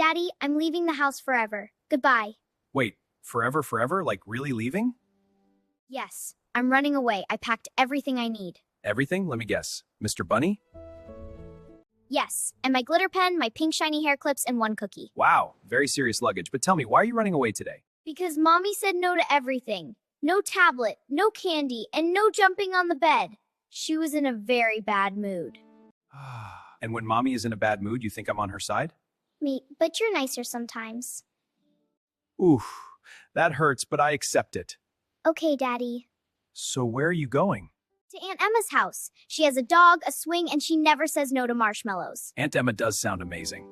Daddy, I'm leaving the house forever. Goodbye. Wait, forever, forever? Like really leaving? Yes, I'm running away. I packed everything I need. Everything? Let me guess. Mr. Bunny? Yes, and my glitter pen, my pink shiny hair clips, and one cookie. Wow, very serious luggage. But tell me, why are you running away today? Because Mommy said no to everything. No tablet, no candy, and no jumping on the bed. She was in a very bad mood. And when Mommy is in a bad mood, you think I'm on her side? Me, but you're nicer sometimes. Oof, that hurts, but I accept it. Okay, Daddy. So where are you going? To Aunt Emma's house. She has a dog, a swing, and she never says no to marshmallows. Aunt Emma does sound amazing.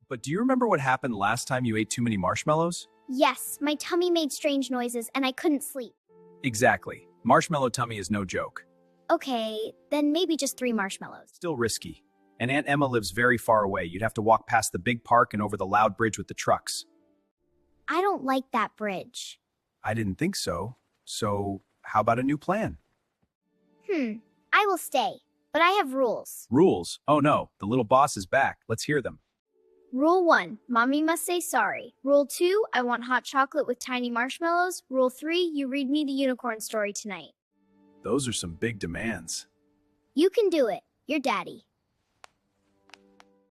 But do you remember what happened last time you ate too many marshmallows? Yes, my tummy made strange noises and I couldn't sleep. Exactly. Marshmallow tummy is no joke. Okay, then maybe just 3 marshmallows. Still risky. And Aunt Emma lives very far away. You'd have to walk past the big park and over the loud bridge with the trucks. I don't like that bridge. I didn't think so. So, how about a new plan? I will stay, but I have rules. Rules? Oh no, the little boss is back. Let's hear them. Rule 1, Mommy must say sorry. Rule 2, I want hot chocolate with tiny marshmallows. Rule 3, you read me the unicorn story tonight. Those are some big demands. You can do it. You're Daddy.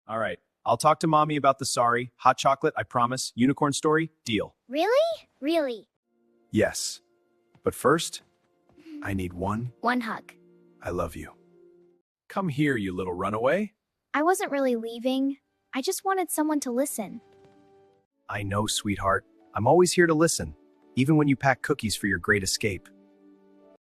All right, I'll talk to Mommy about the sorry. Hot chocolate, I promise. Unicorn story, deal. Really? Really? Yes. But first, I need one. One hug. I love you. Come here, you little runaway. I wasn't really leaving. I just wanted someone to listen. I know, sweetheart. I'm always here to listen, even when you pack cookies for your great escape.